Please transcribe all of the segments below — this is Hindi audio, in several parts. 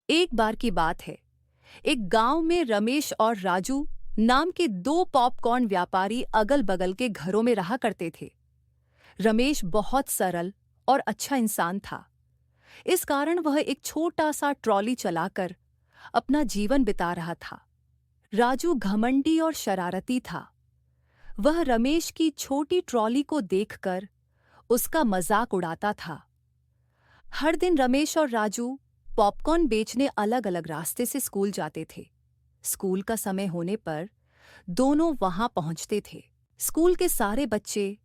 एक बार की बात है। एक गांव में रमेश और राजू नाम के दो पॉपकॉर्न व्यापारी अगल बगल के घरों में रहा करते थे। रमेश बहुत सरल और अच्छा इंसान था। इस कारण वह एक छोटा सा ट्रॉली चलाकर अपना जीवन बिता रहा था। राजू घमंडी और शरारती था। वह रमेश की छोटी ट्रॉली को देखकर उसका मजाक उड़ाता था। हर दिन रमेश और राजू पॉपकॉर्न बेचने अलग अलग रास्ते से स्कूल जाते थे। स्कूल का समय होने पर दोनों वहां पहुंचते थे। स्कूल के सारे बच्चे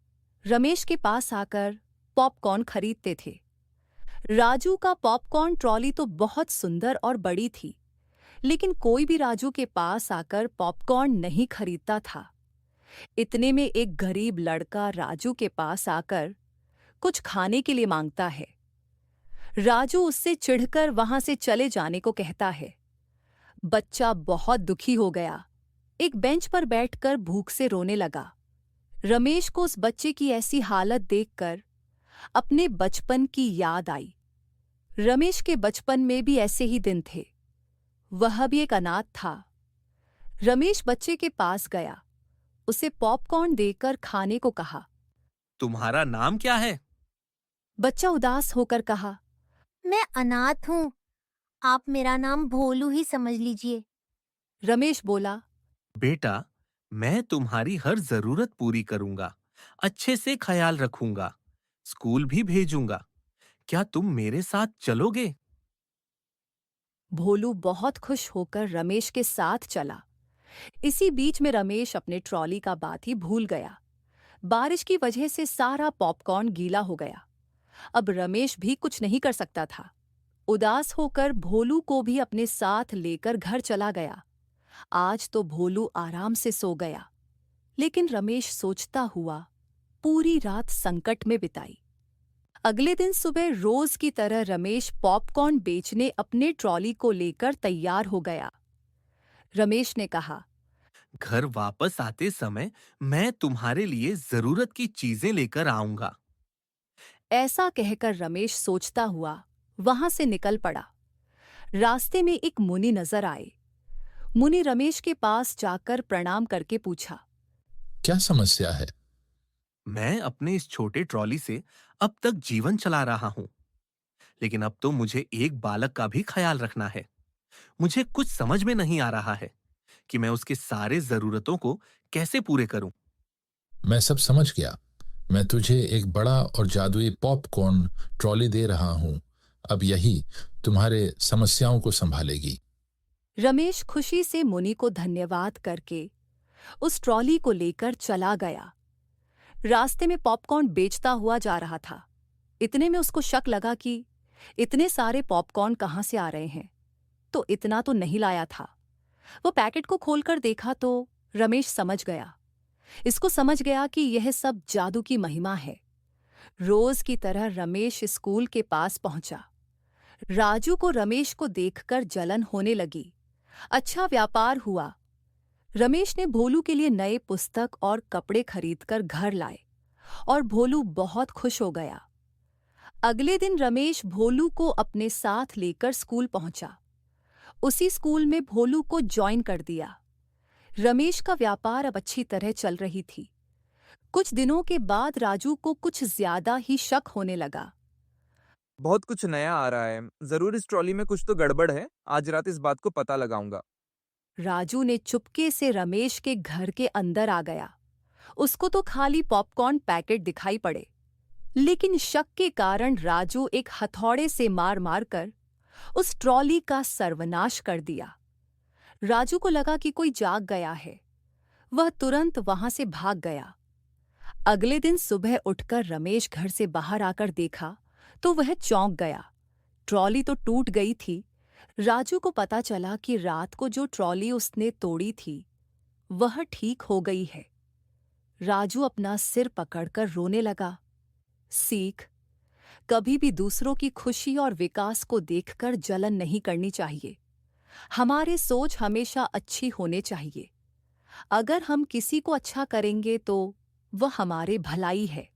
रमेश के पास आकर पॉपकॉर्न खरीदते थे। राजू का पॉपकॉर्न ट्रॉली तो बहुत सुंदर और बड़ी थी, लेकिन कोई भी राजू के पास आकर पॉपकॉर्न नहीं खरीदता था। इतने में एक गरीब लड़का राजू के पास आकर कुछ खाने के लिए मांगता है। राजू उससे चिढ़कर वहां से चले जाने को कहता है। बच्चा बहुत दुखी हो गया। एक बेंच पर बैठकर भूख से रोने लगा। रमेश को उस बच्चे की ऐसी हालत देखकर अपने बचपन की याद आई। रमेश के बचपन में भी ऐसे ही दिन थे। वह भी एक अनाथ था। रमेश बच्चे के पास गया, उसे पॉपकॉर्न देकर खाने को कहा। तुम्हारा नाम क्या है? बच्चा उदास होकर कहा, मैं अनाथ हूँ। आप मेरा नाम भोलू ही समझ लीजिए। रमेश बोला, बेटा, मैं तुम्हारी हर जरूरत पूरी करूंगा, अच्छे से ख्याल रखूंगा, स्कूल भी भेजूंगा। क्या तुम मेरे साथ चलोगे? भोलू बहुत खुश होकर रमेश के साथ चला। इसी बीच में रमेश अपने ट्रॉली का बात ही भूल गया। बारिश की वजह से सारा पॉपकॉर्न गीला हो गया। अब रमेश भी कुछ नहीं कर सकता था। उदास होकर भोलू को भी अपने साथ लेकर घर चला गया। आज तो भोलू आराम से सो गया, लेकिन रमेश सोचता हुआ पूरी रात संकट में बिताई। अगले दिन सुबह रोज की तरह रमेश पॉपकॉर्न बेचने अपने ट्रॉली को लेकर तैयार हो गया। रमेश ने कहा, घर वापस आते समय मैं तुम्हारे लिए जरूरत की चीजें लेकर आऊंगा। ऐसा कहकर रमेश सोचता हुआ वहां से निकल पड़ा। रास्ते में एक मुनि नजर आए। मुनि रमेश के पास जाकर प्रणाम करके पूछा, क्या समस्या है? मैं अपने इस छोटे ट्रॉली से अब तक जीवन चला रहा हूं, लेकिन अब तो मुझे एक बालक का भी ख्याल रखना है। मुझे कुछ समझ में नहीं आ रहा है कि मैं उसके सारे जरूरतों को कैसे पूरे करूं। मैं सब समझ गया। मैं तुझे एक बड़ा और जादुई पॉपकॉर्न ट्रॉली दे रहा हूं। अब यही तुम्हारे समस्याओं को संभालेगी। रमेश खुशी से मुनि को धन्यवाद करके उस ट्रॉली को लेकर चला गया। रास्ते में पॉपकॉर्न बेचता हुआ जा रहा था। इतने में उसको शक लगा कि इतने सारे पॉपकॉर्न कहाँ से आ रहे हैं, तो इतना तो नहीं लाया था। वो पैकेट को खोलकर देखा तो रमेश समझ गया। इसको समझ गया कि यह सब जादू की महिमा है। रोज की तरह रमेश स्कूल के पास पहुंचा। राजू को रमेश को देखकर जलन होने लगी। अच्छा व्यापार हुआ। रमेश ने भोलू के लिए नए पुस्तक और कपड़े खरीदकर घर लाए और भोलू बहुत खुश हो गया। अगले दिन रमेश भोलू को अपने साथ लेकर स्कूल पहुंचा। उसी स्कूल में भोलू को ज्वाइन कर दिया। रमेश का व्यापार अब अच्छी तरह चल रही थी। कुछ दिनों के बाद राजू को कुछ ज्यादा ही शक होने लगा। बहुत कुछ नया आ रहा है। जरूर इस ट्रॉली में कुछ तो गड़बड़ है। आज रात इस बात को पता लगाऊंगा। राजू ने चुपके से रमेश के घर के अंदर आ गया। उसको तो खाली पॉपकॉर्न पैकेट दिखाई पड़े, लेकिन शक के कारण राजू एक हथौड़े से मार मार कर उस ट्रॉली का सर्वनाश कर दिया। राजू को लगा कि कोई जाग गया है। वह तुरंत वहां से भाग गया। अगले दिन सुबह उठकर रमेश घर से बाहर आकर देखा तो वह चौंक गया। ट्रॉली तो टूट गई थी। राजू को पता चला कि रात को जो ट्रॉली उसने तोड़ी थी वह ठीक हो गई है। राजू अपना सिर पकड़कर रोने लगा। सीख, कभी भी दूसरों की खुशी और विकास को देखकर जलन नहीं करनी चाहिए। हमारे सोच हमेशा अच्छी होने चाहिए। अगर हम किसी को अच्छा करेंगे तो वह हमारे भलाई है।